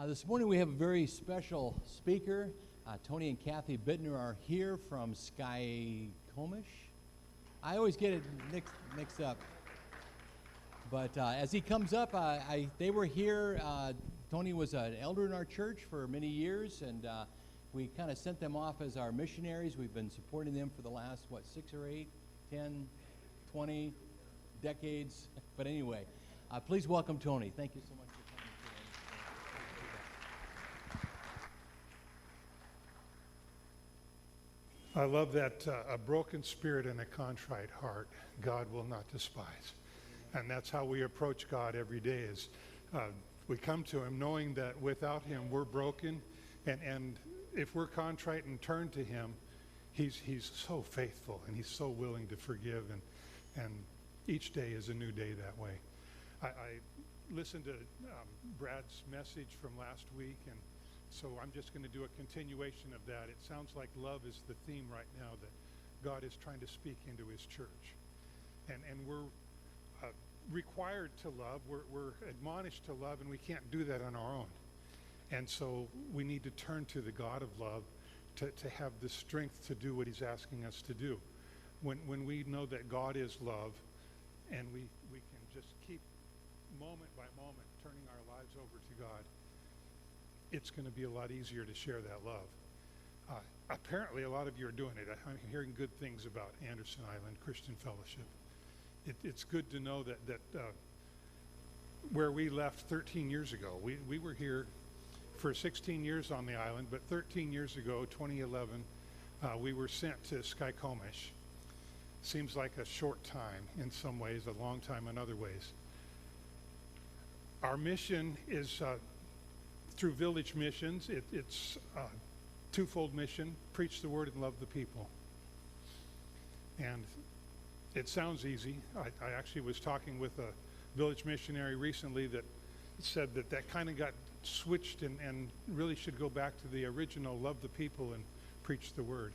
This morning we have a very special speaker. Tony and Kathy Bittner are here from Skycomish. I always get it mixed up. But as he comes up, they were here. Tony was an elder in our church for many years, and we kind of sent them off as our missionaries. We've been supporting them for the last, 6 or 8, 10, 20 decades. But anyway, please welcome Tony. Thank you so much for coming today. I love that a broken spirit and a contrite heart God will not despise. And that's how we approach God every day is we come to him knowing that without him we're broken, and if we're contrite and turn to him, he's so faithful and he's so willing to forgive, and each day is a new day that way. I listened to Brad's message from last week, and so I'm just going to do a continuation of that. It sounds like love is the theme right now that God is trying to speak into his church. And we're required to love, we're admonished to love, and we can't do that on our own. And so we need to turn to the God of love to have the strength to do what he's asking us to do. When we know that God is love, and we can just keep moment by moment turning our lives over to God, it's going to be a lot easier to share that love. Apparently, a lot of you are doing it. I'm hearing good things about Anderson Island Christian Fellowship. It's good to know that where we left 13 years ago, we were here for 16 years on the island, but 13 years ago, 2011, we were sent to Skycomish. Seems like a short time in some ways, a long time in other ways. Our mission is through Village Missions. It's a twofold mission: preach the word and love the people. And it sounds easy. I actually was talking with a village missionary recently that said that kind of got switched and really should go back to the original: love the people and preach the word.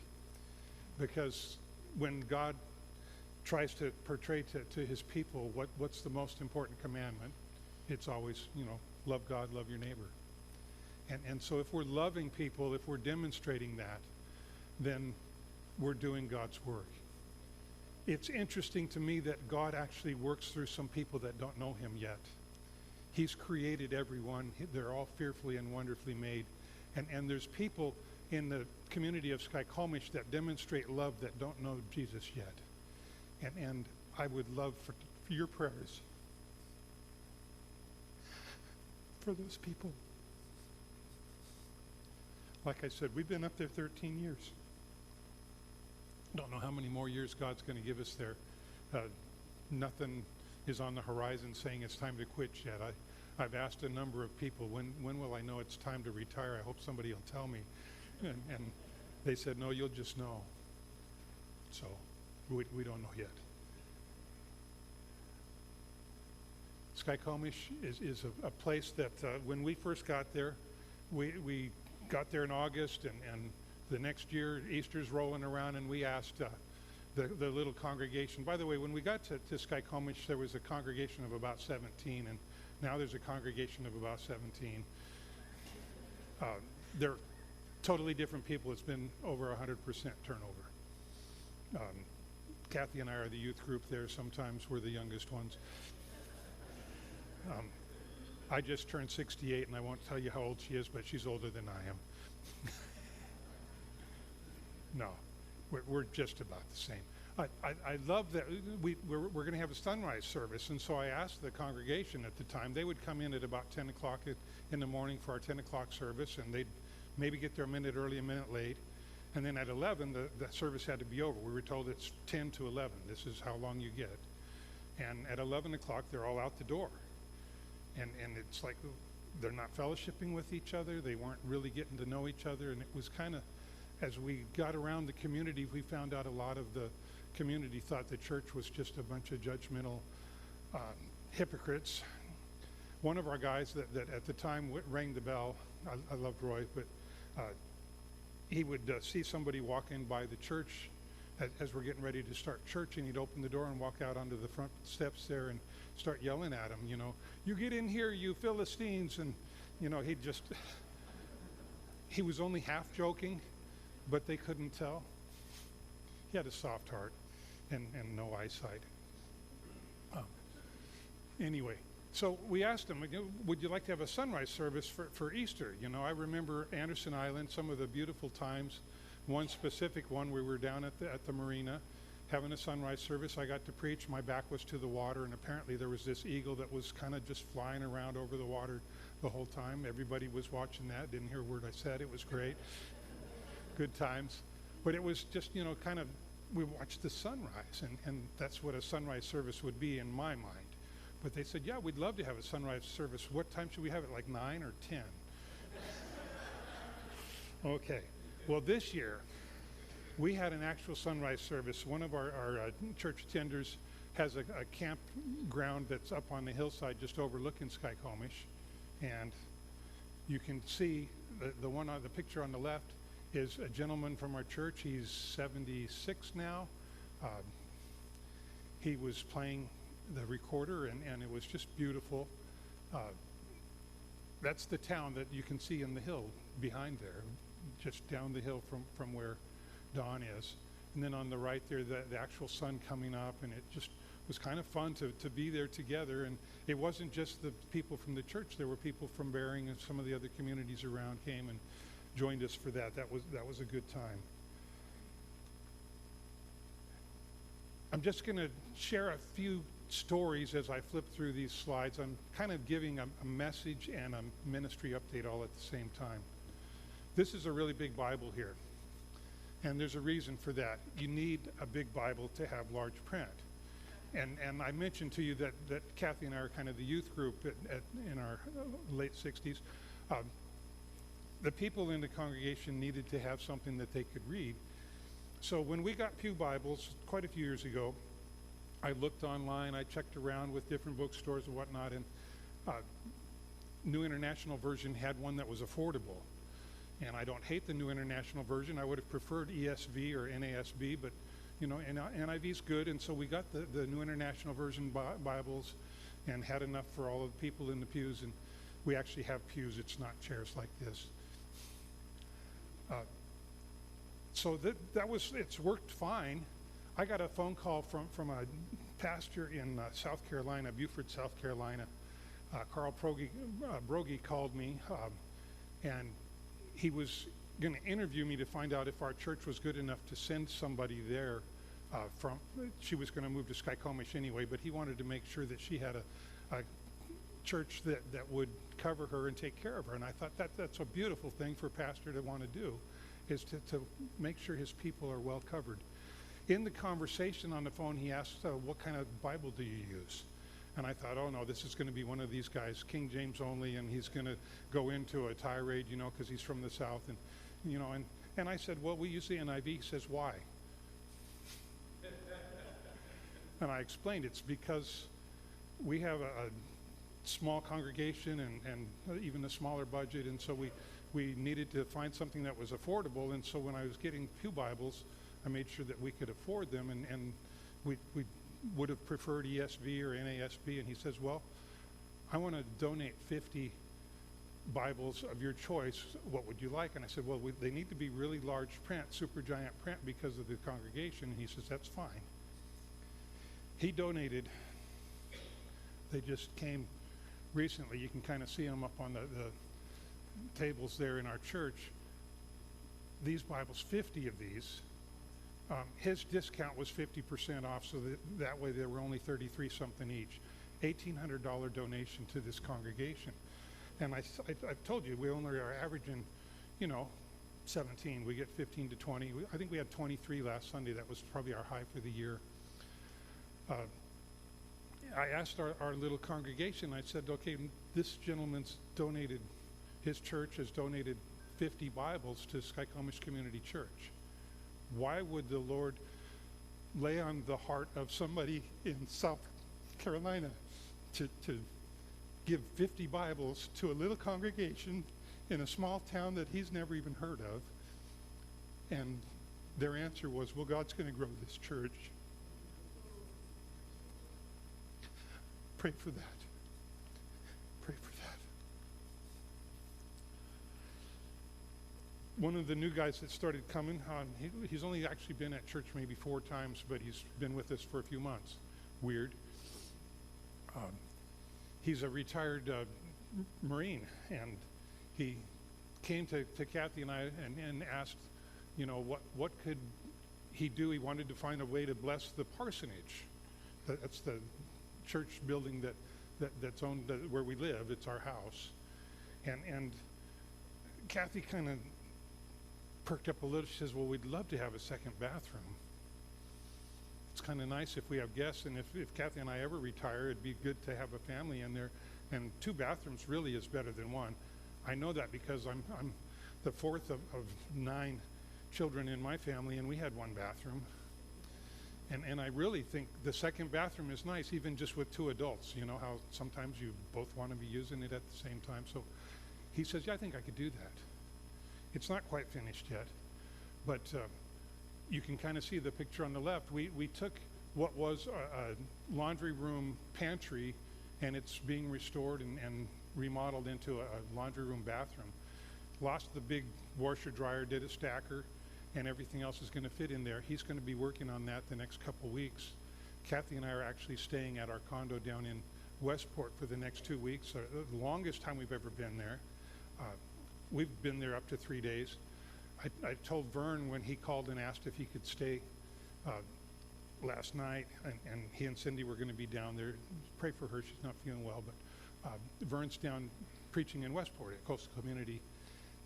Because when God tries to portray to his people what's the most important commandment, it's always, love God, love your neighbor. And so if we're loving people, if we're demonstrating that, then we're doing God's work. It's interesting to me that God actually works through some people that don't know him yet. He's created everyone. They're all fearfully and wonderfully made. And there's people in the community of Skycomish that demonstrate love that don't know Jesus yet. And I would love for your prayers for those people. Like I said, we've been up there 13 years. Don't know how many more years God's going to give us there. Nothing is on the horizon saying it's time to quit yet. I've asked a number of people, when will I know it's time to retire? I hope somebody will tell me. And they said, no, you'll just know. So we don't know yet. Skycomish is a place that when we first got there, we got there in August, and the next year Easter's rolling around, and we asked the little congregation. By the way, when we got to Skycomish, there was a congregation of about 17, and now there's a congregation of about 17. They're totally different people. It's been over 100% turnover. Kathy and I are the youth group there. Sometimes we're the youngest ones. I just turned 68, and I won't tell you how old she is, but she's older than I am. No, we're just about the same. I love that we're going to have a sunrise service, and so I asked the congregation at the time. They would come in at about 10 o'clock in the morning for our 10 o'clock service, and they'd maybe get there a minute early, a minute late. And then at 11, the service had to be over. We were told it's 10 to 11. This is how long you get. And at 11 o'clock, they're all out the door. And it's like they're not fellowshipping with each other. They weren't really getting to know each other. And it was kind of, as we got around the community, we found out a lot of the community thought the church was just a bunch of judgmental hypocrites. One of our guys that at the time rang the bell, I loved Roy, but he would see somebody walk in by the church as we're getting ready to start church, and he'd open the door and walk out onto the front steps there and start yelling at them, you get in here, you Philistines, and he was only half joking, but they couldn't tell. He had a soft heart and no eyesight. Anyway, so we asked him, would you like to have a sunrise service for Easter? I remember Anderson Island, some of the beautiful times. One specific one, we were down at the marina having a sunrise service. I got to preach. My back was to the water, and apparently there was this eagle that was kind of just flying around over the water the whole time. Everybody was watching that. Didn't hear a word I said. It was great. Good times. But it was just, we watched the sunrise, and that's what a sunrise service would be in my mind. But they said, yeah, we'd love to have a sunrise service. What time should we have it, like 9 or 10? Okay. Well, this year, we had an actual sunrise service. One of our church attenders has a campground that's up on the hillside just overlooking Skycomish. And you can see the one on the picture on the left is a gentleman from our church. He's 76 now. He was playing the recorder, and it was just beautiful. That's the town that you can see in the hill behind there, just down the hill from where Dawn is. And then on the right there, the actual sun coming up, and it just was kind of fun to be there together. And it wasn't just the people from the church. There were people from Bering and some of the other communities around came and joined us for that. That was a good time. I'm just going to share a few stories as I flip through these slides. I'm kind of giving a message and a ministry update all at the same time. This is a really big Bible here, and there's a reason for that. You need a big Bible to have large print. And I mentioned to you that Kathy and I are kind of the youth group in our late 60s. The people in the congregation needed to have something that they could read. So when we got Pew Bibles quite a few years ago, I looked online, I checked around with different bookstores and whatnot, and New International Version had one that was affordable. And I don't hate the New International Version. I would have preferred ESV or NASB, but NIV's good, and so we got the New International Version Bibles and had enough for all of the people in the pews, and we actually have pews. It's not chairs like this. So it's worked fine. I got a phone call from a pastor in South Carolina, Beaufort, South Carolina. Carl Brogy called me, and he was going to interview me to find out if our church was good enough to send somebody there she was going to move to Skycomish anyway, but he wanted to make sure that she had a church that would cover her and take care of her. And I thought that's a beautiful thing for a pastor to want to do, is to make sure his people are well covered. In the conversation on the phone, he asked, what kind of Bible do you use? And I thought, oh no, this is going to be one of these guys, King James only, and he's going to go into a tirade, because he's from the South. And I said, well, we use the NIV. He says, why? And I explained it's because we have a small congregation and even a smaller budget, and so we needed to find something that was affordable. And so when I was getting Pew Bibles, I made sure that we could afford them, and we would have preferred ESV or NASB. And he says, well, I want to donate 50 Bibles of your choice. What would you like? And I said, well, they need to be really large print, super giant print, because of the congregation. And he says, that's fine. He donated, they just came recently. You can kind of see them up on the tables there in our church. These Bibles, 50 of these. His discount was 50% off, so that way they were only $33 something each. $1,800 donation to this congregation. And I've told you, we only are averaging, 17. We get 15 to 20. I think we had 23 last Sunday. That was probably our high for the year. I asked our little congregation, I said, okay, this gentleman's donated, his church has donated 50 Bibles to Skycomish Community Church. Why would the Lord lay on the heart of somebody in South Carolina to give 50 Bibles to a little congregation in a small town that he's never even heard of? And their answer was, well, God's going to grow this church. Pray for that. Pray for that. one of the new guys that started coming, he's only actually been at church maybe 4 times, but he's been with us for a few months. Weird. He's a retired Marine, and he came to Kathy and I and asked, what could he do? He wanted to find a way to bless the parsonage. That's the church building that's owned where we live. It's our house. And Kathy kind of perked up a little. She says, well, we'd love to have a second bathroom. It's kind of nice if we have guests, and if Kathy and I ever retire, it'd be good to have a family in there. And 2 bathrooms really is better than 1. I know that because I'm the 4th of 9 children in my family, and we had 1 bathroom. And I really think the second bathroom is nice, even just with 2 adults. You know how sometimes you both want to be using it at the same time. So he says, yeah, I think I could do that. It's not quite finished yet, but you can kind of see the picture on the left. We took what was a laundry room pantry, and it's being restored and remodeled into a laundry room bathroom. Lost the big washer dryer, did a stacker, and everything else is going to fit in there. He's going to be working on that the next couple weeks. Kathy and I are actually staying at our condo down in Westport for the next 2 weeks, the longest time we've ever been there. We've been there up to 3 days. I told Vern when he called and asked if he could stay last night, and he and Cindy were going to be down there. Pray for her, she's not feeling well, but Vern's down preaching in Westport at Coastal Community,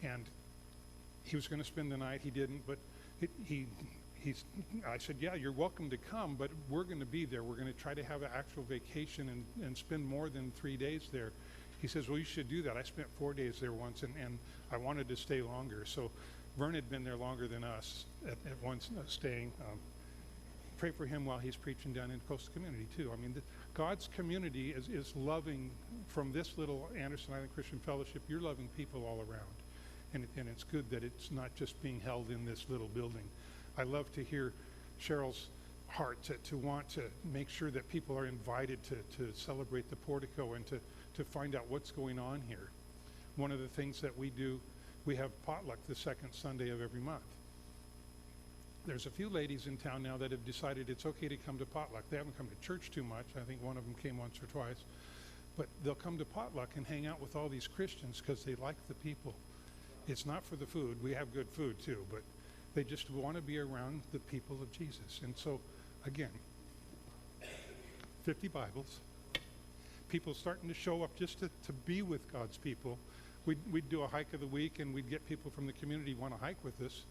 and he was going to spend the night. He didn't, but I said, yeah, you're welcome to come, but we're going to be there. We're going to try to have an actual vacation and spend more than 3 days there. He says, well, you should do that. I spent 4 days there once, and I wanted to stay longer. So Vern had been there longer than us at once staying. Pray for him while he's preaching down in Coastal Community, too. I mean, God's community is loving. From this little Anderson Island Christian Fellowship, you're loving people all around. And it's good that it's not just being held in this little building. I love to hear Cheryl's heart to want to make sure that people are invited to celebrate the portico and to find out what's going on here. One of the things that we do, we have potluck the 2nd Sunday of every month. There's a few ladies in town now that have decided it's okay to come to potluck. They haven't come to church too much. I think one of them came once or twice. But they'll come to potluck and hang out with all these Christians because they like the people. It's not for the food. We have good food too, but they just want to be around the people of Jesus. And so, again, 50 Bibles. People starting to show up just to be with God's people. We'd do a hike of the week, and we'd get people from the community want to hike with us.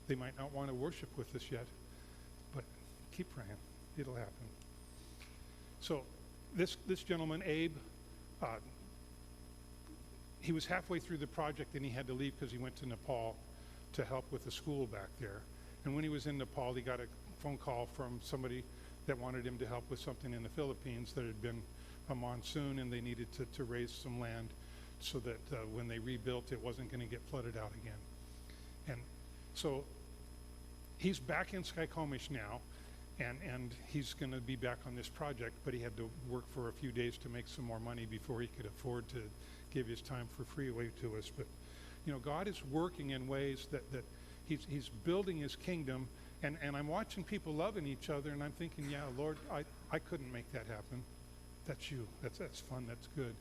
They might not want to worship with us yet, but keep praying. It'll happen. So this gentleman, Abe, he was halfway through the project and he had to leave because he went to Nepal to help with the school back there. And when he was in Nepal, he got a phone call from somebody that wanted him to help with something in the Philippines. There had been a monsoon and they needed to raise some land so that when they rebuilt, it wasn't going to get flooded out again. And so he's back in Skykomish now, and he's going to be back on this project, but he had to work for a few days to make some more money before he could afford to give his time for free away to us. But God is working in ways that he's building his kingdom, and I'm watching people loving each other, and I'm thinking, yeah, Lord, I couldn't make that happen. That's you. That's fun. That's good.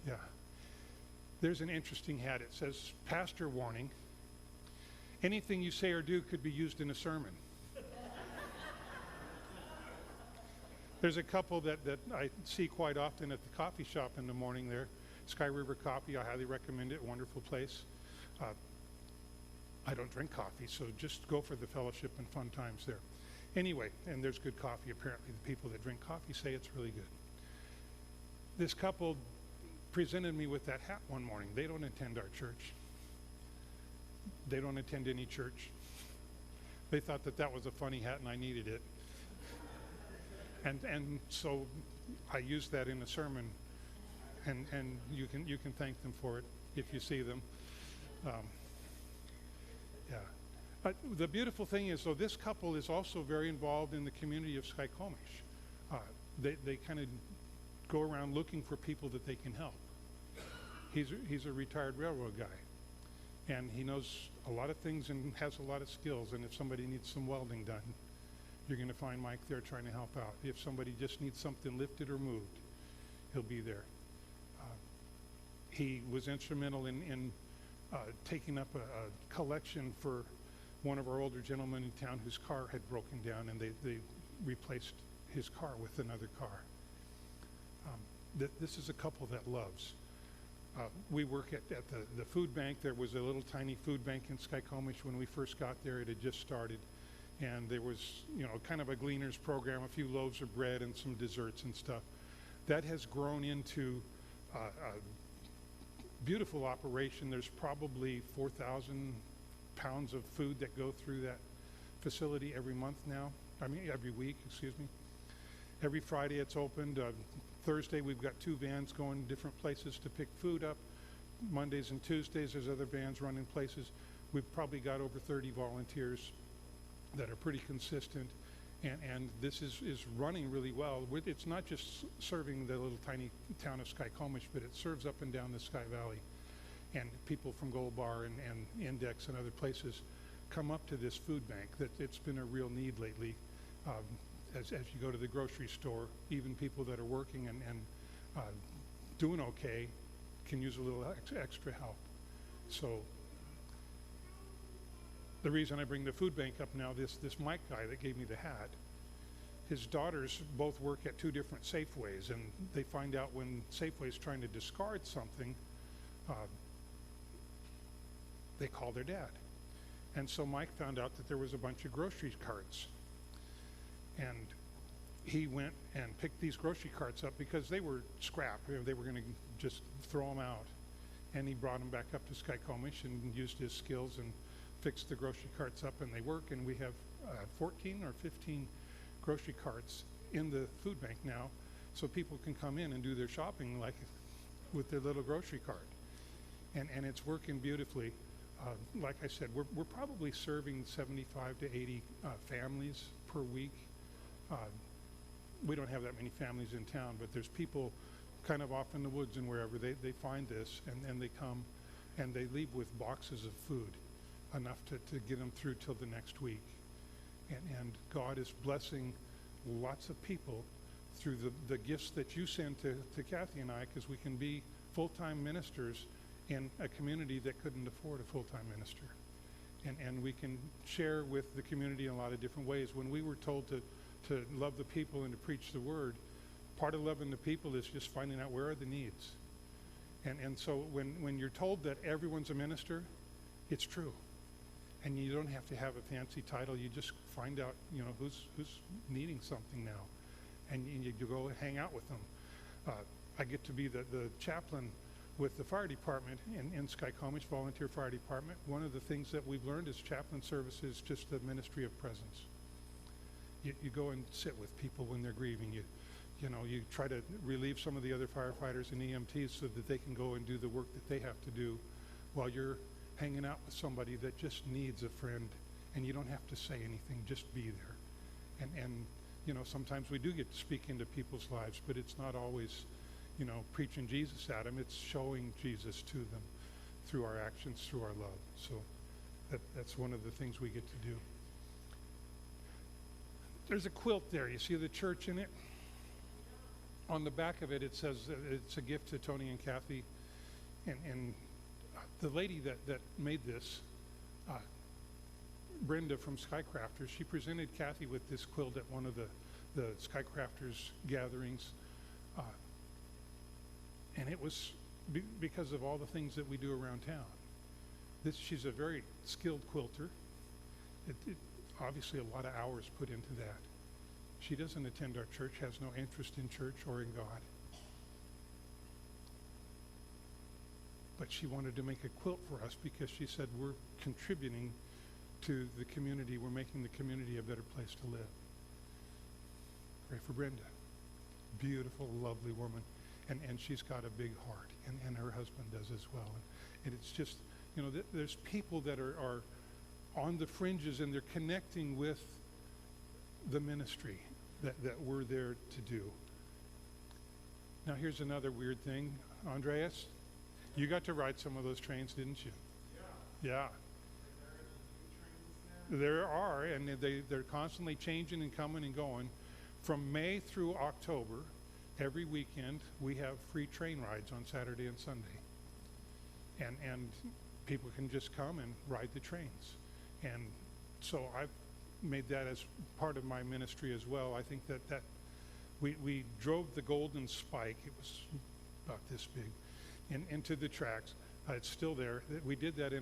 Yeah. There's an interesting hat. It says, Pastor Warning. Anything you say or do could be used in a sermon. There's a couple that I see quite often at the coffee shop in the morning there. Sky River Coffee, I highly recommend it. Wonderful place. I don't drink coffee, so just go for the fellowship and fun times there. Anyway, and there's good coffee. Apparently, the people that drink coffee say it's really good. This couple presented me with that hat one morning. They don't attend our church. They don't attend any church. They thought that was a funny hat and I needed it. And so I used that in a sermon, and you can thank them for it if you see them. Yeah. The beautiful thing is, though, this couple is also very involved in the community of Skykomish. They kind of go around looking for people that they can help. He's a retired railroad guy, And he knows a lot of things and has a lot of skills. And if somebody needs some welding done, you're going to find Mike there trying to help out. If somebody just needs something lifted or moved, he'll be there. He was instrumental in taking up a collection for one of our older gentlemen in town whose car had broken down, and they replaced his car with another car. This is a couple that loves. We work at the food bank. There was a little tiny food bank in Skykomish when we first got there. It had just started, and there was, kind of a gleaners program, a few loaves of bread and some desserts and stuff. That has grown into a beautiful operation. There's probably 4,000 pounds of food that go through that facility every month now. Every week, excuse me. Every Friday it's opened. Thursday we've got 2 vans going different places to pick food up. Mondays and Tuesdays there's other vans running places. We've probably got over 30 volunteers that are pretty consistent, and this is running really well. It's not just serving the little tiny town of Skykomish, but it serves up and down the Sky Valley. And people from Gold Bar and Index and other places come up to this food bank. It's been a real need lately. As you go to the grocery store, even people that are working and doing okay can use a little extra help. So the reason I bring the food bank up now, this Mike guy that gave me the hat, his daughters both work at 2 different Safeways, and they find out when Safeway's trying to discard something, they call their dad. And so Mike found out that there was a bunch of grocery carts, and he went and picked these grocery carts up because they were scrap. They were going to just throw them out. And he brought them back up to Skykomish and used his skills and fixed the grocery carts up, and they work. And we have 14 or 15 grocery carts in the food bank now, so people can come in and do their shopping like with their little grocery cart. And it's working beautifully. Like I said, we're probably serving 75 to 80 families per week. We don't have that many families in town, but there's people kind of off in the woods and wherever they find this, and they come and they leave with boxes of food, enough to get them through till the next week. And God is blessing lots of people through the gifts that you send to Kathy and I, because we can be full-time ministers in a community that couldn't afford a full-time minister. And we can share with the community in a lot of different ways. When we were told to love the people and to preach the word, part of loving the people is just finding out where are the needs. And so when you're told that everyone's a minister, it's true. And you don't have to have a fancy title. You just find out, who's needing something now. And you go hang out with them. I get to be the chaplain with the fire department in Skykomish, volunteer fire department. One of the things that we've learned is chaplain service is just the ministry of presence. You go and sit with people when they're grieving. You try to relieve some of the other firefighters and EMTs so that they can go and do the work that they have to do while you're hanging out with somebody that just needs a friend, and you don't have to say anything, just be there. And sometimes we do get to speak into people's lives, but it's not always preaching Jesus at them. It's showing Jesus to them through our actions, through our love. So that's one of the things we get to do. There's a quilt there. You see the church in it? On the back of it, it says it's a gift to Tony and Kathy. And the lady that made this, Brenda from Skycrafters, she presented Kathy with this quilt at one of the Skycrafters gatherings. And it was because of all the things that we do around town. She's a very skilled quilter. Obviously a lot of hours put into that. She doesn't attend our church, has no interest in church or in God. But she wanted to make a quilt for us because she said we're contributing to the community. We're making the community a better place to live. Pray for Brenda. Beautiful, lovely woman. And she's got a big heart, and her husband does as well. And it's just, there's people that are on the fringes, and they're connecting with the ministry that we're there to do. Now here's another weird thing. Andreas, you got to ride some of those trains, didn't you? Yeah. There are, and they're constantly changing and coming and going. From May through October, every weekend, we have free train rides on Saturday and Sunday. And people can just come and ride the trains. And so I've made that as part of my ministry as well. I think that we drove the Golden Spike, it was about this big, into the tracks. It's still there. We did that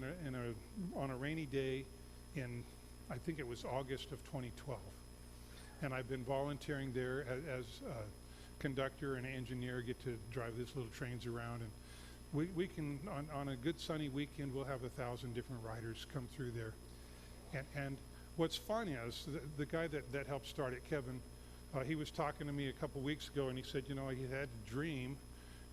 on a rainy day in, I think it was August of 2012. And I've been volunteering there as a conductor and engineer, get to drive these little trains around. And we can, on a good sunny weekend, we'll have 1,000 different riders come through there. And what's fun is, the guy that helped start it, Kevin, he was talking to me a couple weeks ago, and he said, you know, he had a dream,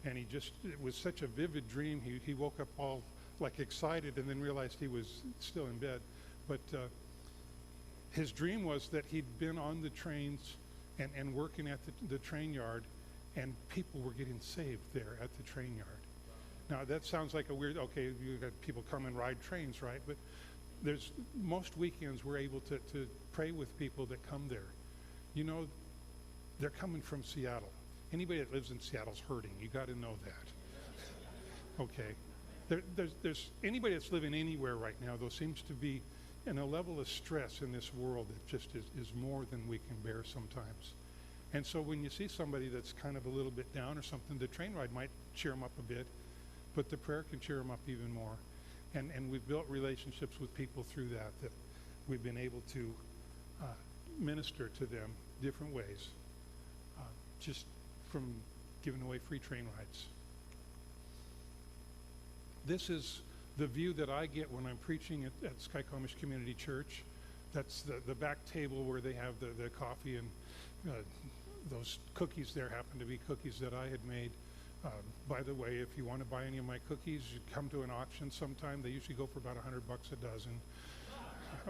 and it was such a vivid dream, he woke up all like excited and then realized he was still in bed. But his dream was that he'd been on the trains and working at the train yard, and people were getting saved there at the train yard. Now that sounds like a weird, okay, you got people come and ride trains, right? But most weekends we're able to pray with people that come there. You know, they're coming from Seattle. Anybody that lives in Seattle's hurting. You got to know that. Okay. There's anybody that's living anywhere right now, though, seems to be in a level of stress in this world that just is more than we can bear sometimes. And so when you see somebody that's kind of a little bit down or something, the train ride might cheer them up a bit, but the prayer can cheer them up even more. And we've built relationships with people through that we've been able to minister to them different ways, just from giving away free train rides. This is the view that I get when I'm preaching at Skycomish Community Church. That's the back table where they have the coffee, and those cookies there happen to be cookies that I had made. By the way, if you want to buy any of my cookies, you come to an auction sometime. They usually go for about $100 a dozen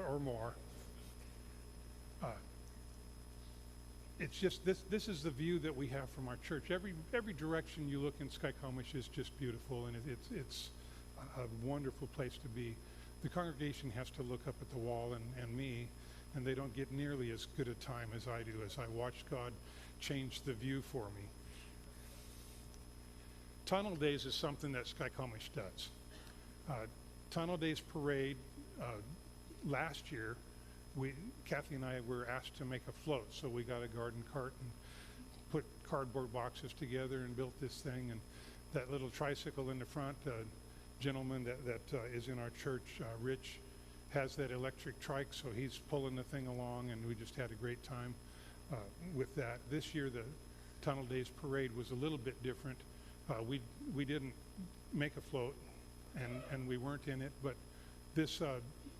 or more. It's just this is the view that we have from our church. Every direction you look in Skycomish is just beautiful, and it's a wonderful place to be. The congregation has to look up at the wall and me, and they don't get nearly as good a time as I do as I watch God change the view for me. Tunnel Days is something that Skycomish does. Tunnel Days Parade, last year, Kathy and I were asked to make a float, so we got a garden cart and put cardboard boxes together and built this thing. And that little tricycle in the front, gentleman that is in our church, Rich, has that electric trike, so he's pulling the thing along, and we just had a great time with that. This year, the Tunnel Days Parade was a little bit different. We didn't make a float, and we weren't in it, but this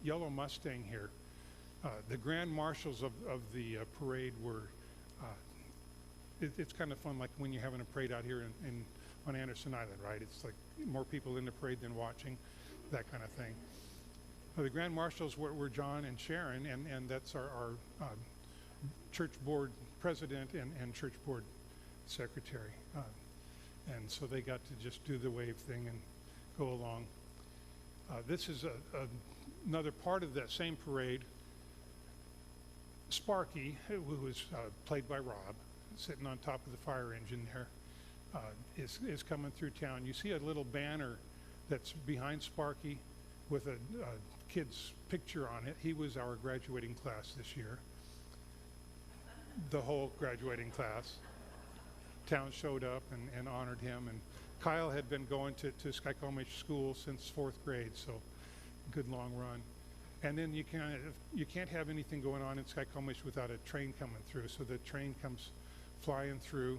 yellow Mustang here, the grand marshals of the parade were, it's kind of fun, like when you're having a parade out here on Anderson Island, right? It's like more people in the parade than watching, that kind of thing. The grand marshals were John and Sharon, and that's our church board president and church board secretary. And so they got to just do the wave thing and go along. This is another part of that same parade. Sparky, who was played by Rob, sitting on top of the fire engine there, is coming through town. You see a little banner that's behind Sparky with a kid's picture on it. He was our graduating class this year. The whole graduating class. Town showed up and honored him, and Kyle had been going to Skycomish school since 4th grade, so good long run. And then you can't have anything going on in Skycomish without a train coming through, so the train comes flying through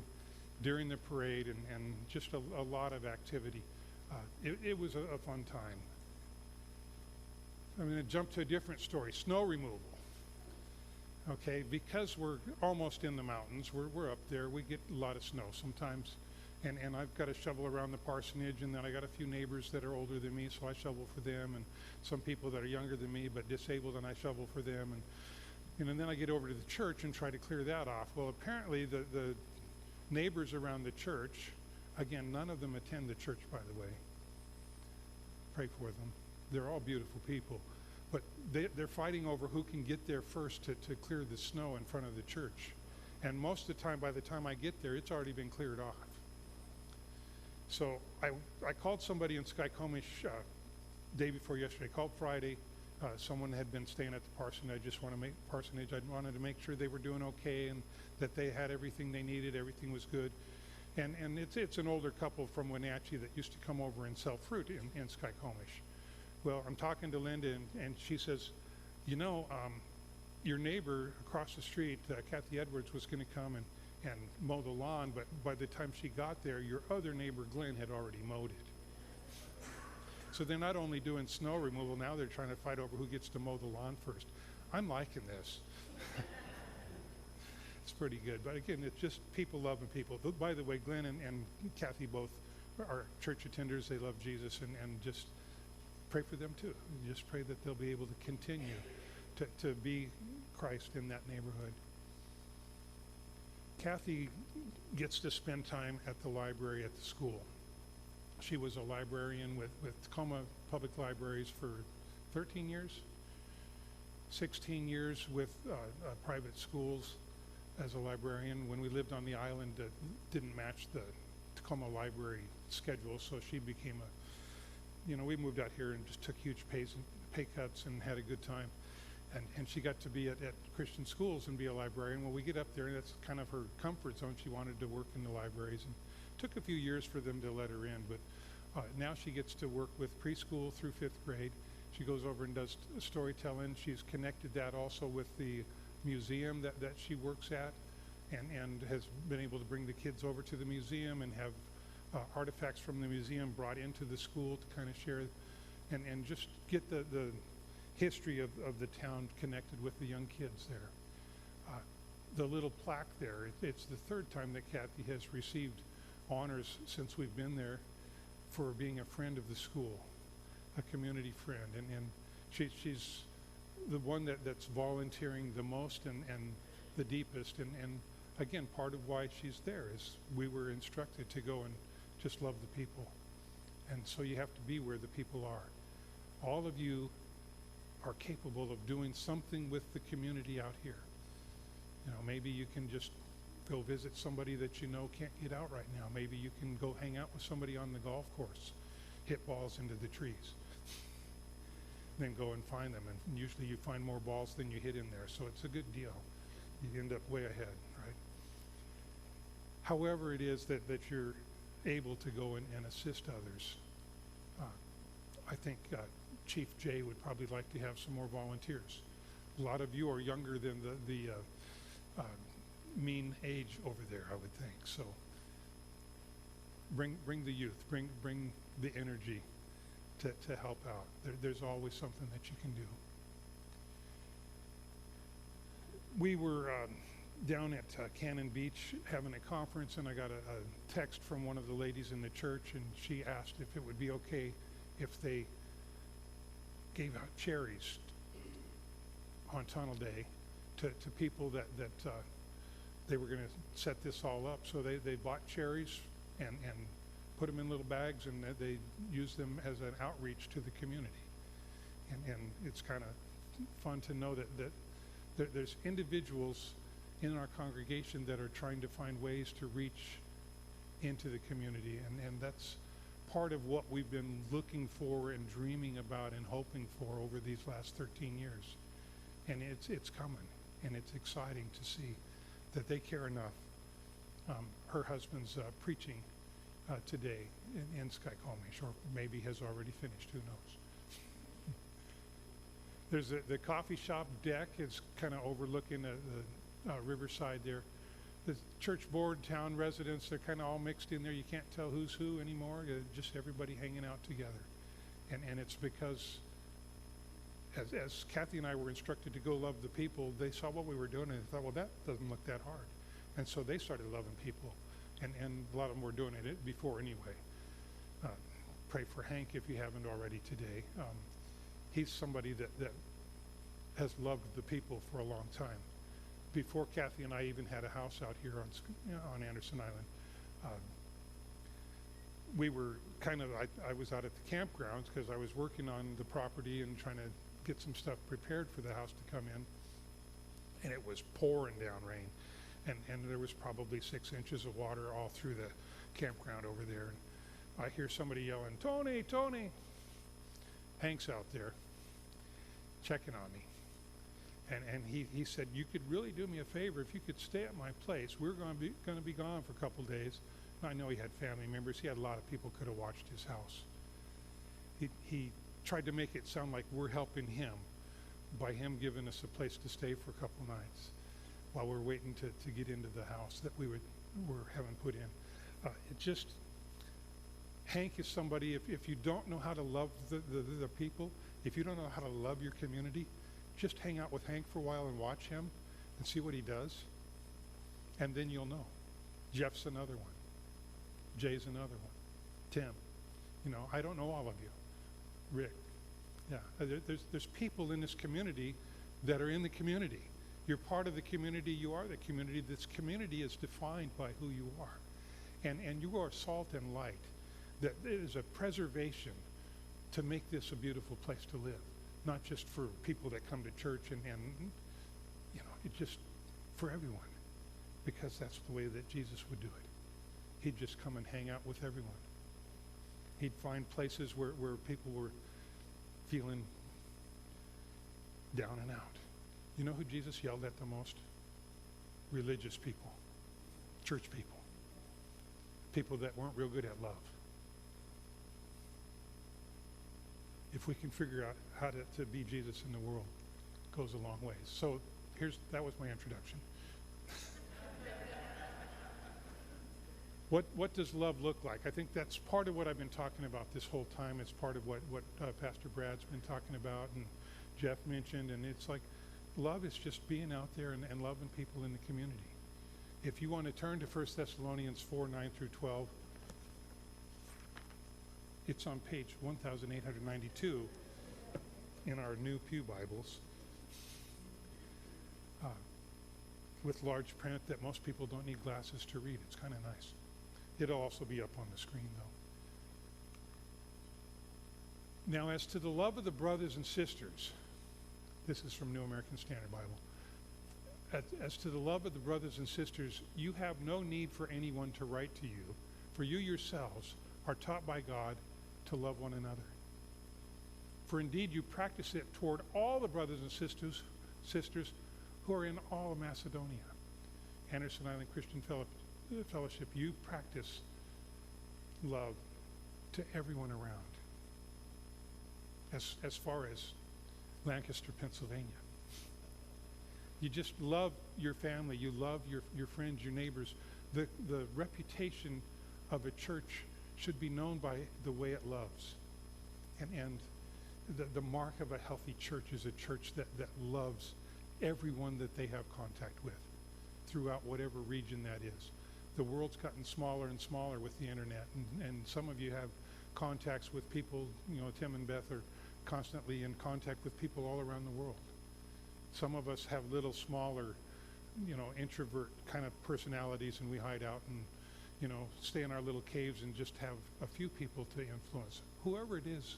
during the parade, and just a lot of activity. It was a fun time. I'm going to jump to a different story, snow removal. Okay, because we're almost in the mountains, we're up there, we get a lot of snow sometimes, and I've got to shovel around the parsonage, and then I got a few neighbors that are older than me, so I shovel for them, and some people that are younger than me but disabled, and I shovel for them, and then I get over to the church and try to clear that off. Well, apparently the neighbors around the church, again, none of them attend the church, by the way. Pray for them. They're all beautiful people. But they're fighting over who can get there first to clear the snow in front of the church. And most of the time, by the time I get there, it's already been cleared off. So I called somebody in Skycomish day before yesterday. I called Friday. Someone had been staying at the parsonage. I wanted to make sure they were doing okay and that they had everything they needed. Everything was good. And it's an older couple from Wenatchee that used to come over and sell fruit in Skycomish. Well, I'm talking to Linda, and she says, you know, your neighbor across the street, Kathy Edwards, was going to come and mow the lawn, but by the time she got there, your other neighbor, Glenn, had already mowed it. So they're not only doing snow removal, now they're trying to fight over who gets to mow the lawn first. I'm liking this. It's pretty good. But again, it's just people loving people. By the way, Glenn and Kathy both are church attenders. They love Jesus, and just pray for them too. Just pray that they'll be able to continue to be Christ in that neighborhood. Kathy gets to spend time at the library at the school. She was a librarian with Tacoma Public Libraries for 13 years, 16 years with private schools as a librarian. When we lived on the island, it didn't match the Tacoma Library schedule, so she became we moved out here and just took huge pay cuts and had a good time. And she got to be at Christian schools and be a librarian. Well, we get up there, and that's kind of her comfort zone. She wanted to work in the libraries, and it took a few years for them to let her in. But now she gets to work with preschool through 5th grade. She goes over and does storytelling. She's connected that also with the museum that she works at, and has been able to bring the kids over to the museum and have artifacts from the museum brought into the school to kind of share and just get the history of the town connected with the young kids there. The little plaque there, it's the 3rd time that Kathy has received honors since we've been there for being a friend of the school, a community friend. And she's the one that's volunteering the most and the deepest. And again, part of why she's there is we were instructed to go and just love the people. And so you have to be where the people are. All of you are capable of doing something with the community out here. You know, maybe you can just go visit somebody that you know can't get out right now. Maybe you can go hang out with somebody on the golf course, hit balls into the trees, then go and find them. And usually you find more balls than you hit in there, so it's a good deal. You end up way ahead, right? However it is that you're able to go and assist others, I think Chief Jay would probably like to have some more volunteers. A lot of you are younger than the mean age over there, I would think. So bring the youth, bring the energy to help out. There's always something that you can do. We were down at Cannon Beach having a conference, and I got a text from one of the ladies in the church, and she asked if it would be okay if they gave out cherries on Tunnel Day to people that they were going to set this all up. So they bought cherries and put them in little bags, and they used them as an outreach to the community. And it's kind of fun to know that there's individuals in our congregation that are trying to find ways to reach into the community, and that's part of what we've been looking for and dreaming about and hoping for over these last 13 years. And it's coming, and it's exciting to see that they care enough. Her husband's preaching today in Skycomish, or maybe has already finished, who knows. There's the coffee shop deck is kind of overlooking the riverside there. The church board, town residents, they're kind of all mixed in there. You can't tell who's who anymore. Just everybody hanging out together. And it's because as Kathy and I were instructed to go love the people, they saw what we were doing and they thought, well, that doesn't look that hard. And so they started loving people. And a lot of them were doing it before anyway. Pray for Hank if you haven't already today. He's somebody that has loved the people for a long time. Before Kathy and I even had a house out here on Anderson Island, we were I was out at the campgrounds because I was working on the property and trying to get some stuff prepared for the house to come in. And it was pouring down rain. And there was probably 6 inches of water all through the campground over there. And I hear somebody yelling, "Tony, Tony!" Hank's out there checking on me. And he said, "You could really do me a favor if you could stay at my place. We're going to be gone for a couple days." And I know he had family members. He had a lot of people could have watched his house. He tried to make it sound like we're helping him by him giving us a place to stay for a couple nights while we're waiting to get into the house that we're having put in. Hank is somebody, if you don't know how to love the people, if you don't know how to love your community, just hang out with Hank for a while and watch him and see what he does, and then you'll know. Jeff's another one. Jay's another one. Tim. I don't know all of you. Rick. Yeah, there's people in this community that are in the community. You're part of the community. You are the community. This community is defined by who you are. And you are salt and light. That it is a preservation to make this a beautiful place to live. Not just for people that come to church and it's just for everyone. Because that's the way that Jesus would do it. He'd just come and hang out with everyone. He'd find places where people were feeling down and out. You know who Jesus yelled at the most? Religious people, church people, people that weren't real good at love. If we can figure out how to be Jesus in the world, it goes a long ways. So that was my introduction. What does love look like? I think that's part of what I've been talking about this whole time. It's part of what Pastor Brad's been talking about and Jeff mentioned. And it's like love is just being out there and loving people in the community. If you want to turn to 1 Thessalonians 4:9-12, it's on page 1892 in our new Pew Bibles with large print that most people don't need glasses to read. It's kind of nice. It'll also be up on the screen, though. Now, as to the love of the brothers and sisters, this is from New American Standard Bible. As to the love of the brothers and sisters, you have no need for anyone to write to you, for you yourselves are taught by God to love one another. For indeed you practice it toward all the brothers and sisters who are in all of Macedonia. Anderson Island Christian Fellowship, you practice love to everyone around. As far as Lancaster, Pennsylvania. You just love your family, you love your friends, your neighbors. The reputation of a church should be known by the way it loves. And the mark of a healthy church is a church that loves everyone that they have contact with throughout whatever region that is. The world's gotten smaller and smaller with the internet, and some of you have contacts with people. Tim and Beth are constantly in contact with people all around the world. Some of us have little smaller, introvert kind of personalities, and we hide out and stay in our little caves and just have a few people to influence. Whoever it is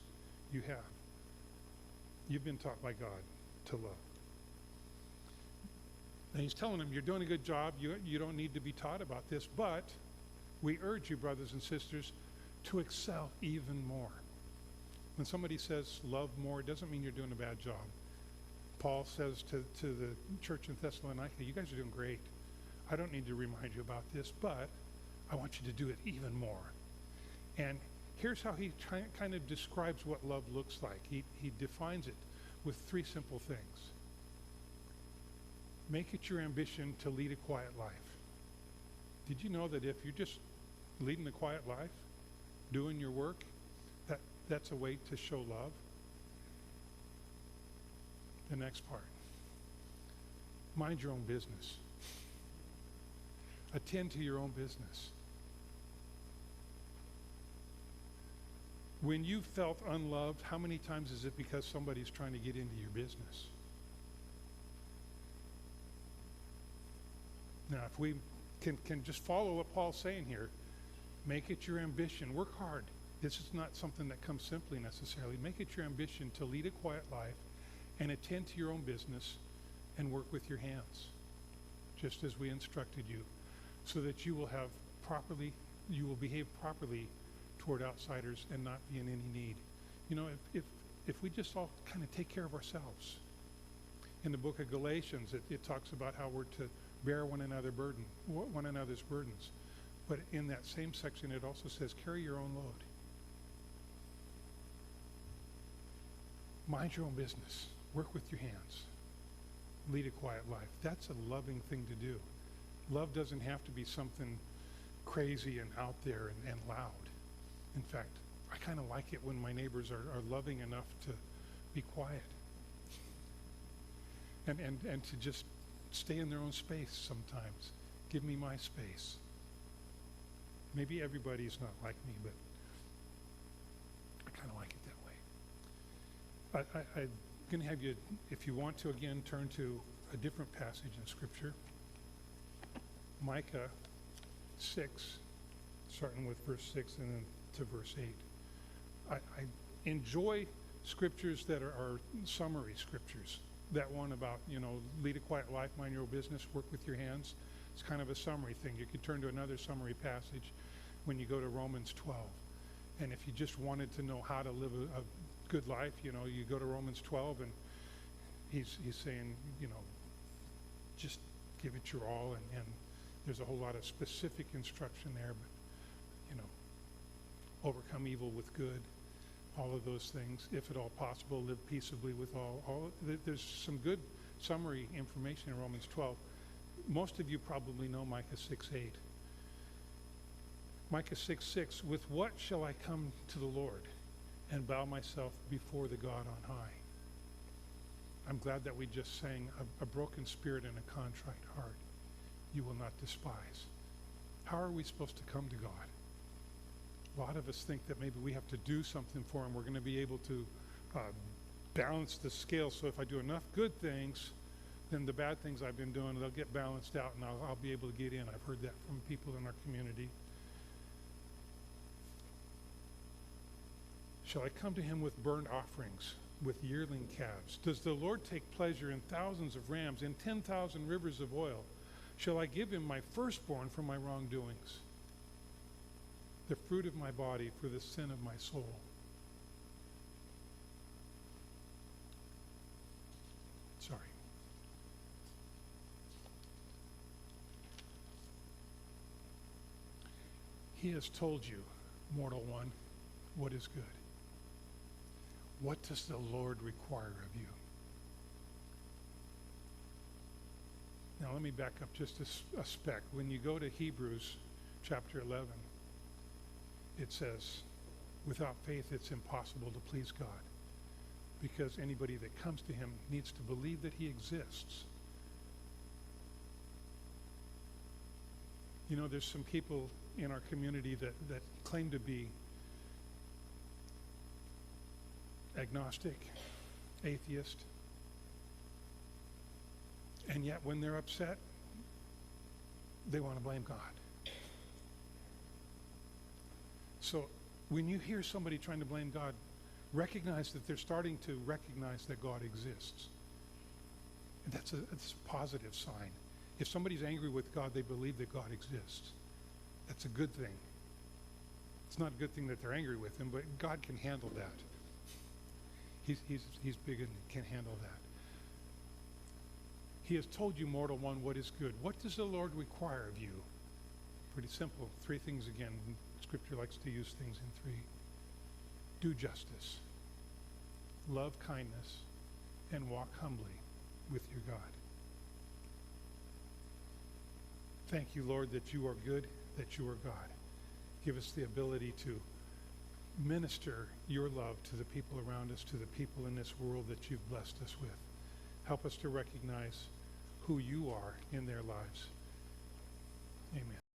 you have, you've been taught by God to love. And he's telling them, you're doing a good job. You don't need to be taught about this, but we urge you, brothers and sisters, to excel even more. When somebody says love more, it doesn't mean you're doing a bad job. Paul says to the church in Thessalonica, you guys are doing great. I don't need to remind you about this, but I want you to do it even more. And here's how he kind of describes what love looks like. He defines it with 3 simple things. Make it your ambition to lead a quiet life. Did you know that if you're just leading a quiet life, doing your work, that's a way to show love? The next part. Mind your own business. Attend to your own business. When you felt unloved, how many times is it because somebody's trying to get into your business? Now, if we can just follow what Paul's saying here, Make it your ambition. Work hard. This is not something that comes simply necessarily. Make it your ambition to lead a quiet life and attend to your own business and work with your hands, just as we instructed you, so that you will behave properly toward outsiders and not be in any need. You know, if we just all kind of take care of ourselves. In the book of Galatians, it talks about how we're to bear one another's burdens. But in that same section, it also says, carry your own load. Mind your own business. Work with your hands. Lead a quiet life. That's a loving thing to do. Love doesn't have to be something crazy and out there and loud. In fact, I kind of like it when my neighbors are loving enough to be quiet. And to just stay in their own space sometimes. Give me my space. Maybe everybody's not like me, but I kind of like it that way. I'm going to have you, if you want to, again, turn to a different passage in Scripture. Micah 6, starting with verse 6 and then to verse 8. I enjoy scriptures that are summary scriptures. That one about, lead a quiet life, mind your own business, work with your hands. It's kind of a summary thing. You could turn to another summary passage when you go to Romans 12. And if you just wanted to know how to live a good life, you go to Romans 12 and he's saying, just give it your all. And there's a whole lot of specific instruction there, but, overcome evil with good. All of those things, if at all possible, live peaceably with all. There's some good summary information in Romans 12. Most of you probably know Micah 6:8. Micah 6:6, with what shall I come to the Lord and bow myself before the God on high? I'm glad that we just sang a broken spirit and a contrite heart you will not despise. How are we supposed to come to God? A lot of us think that maybe we have to do something for him. We're going to be able to balance the scale. So if I do enough good things, then the bad things I've been doing, they'll get balanced out and I'll be able to get in. I've heard that from people in our community. Shall I come to him with burnt offerings, with yearling calves? Does the Lord take pleasure in thousands of rams, in 10,000 rivers of oil? Shall I give him my firstborn for my wrongdoings, the fruit of my body for the sin of my soul? Sorry. He has told you, mortal one, what is good. What does the Lord require of you? Now let me back up just a speck. When you go to Hebrews chapter 11, it says, without faith it's impossible to please God, because anybody that comes to him needs to believe that he exists. There's some people in our community that claim to be agnostic, atheist, and yet when they're upset, they want to blame God. So when you hear somebody trying to blame God, recognize that they're starting to recognize that God exists. And that's a positive sign. If somebody's angry with God, they believe that God exists. That's a good thing. It's not a good thing that they're angry with him, but God can handle that. He's big and can handle that. He has told you, mortal one, what is good. What does the Lord require of you? Pretty simple. 3 things again. Scripture likes to use things in 3. Do justice, love kindness, and walk humbly with your God. Thank you, Lord, that you are good, that you are God. Give us the ability to minister your love to the people around us, to the people in this world that you've blessed us with. Help us to recognize who you are in their lives. Amen.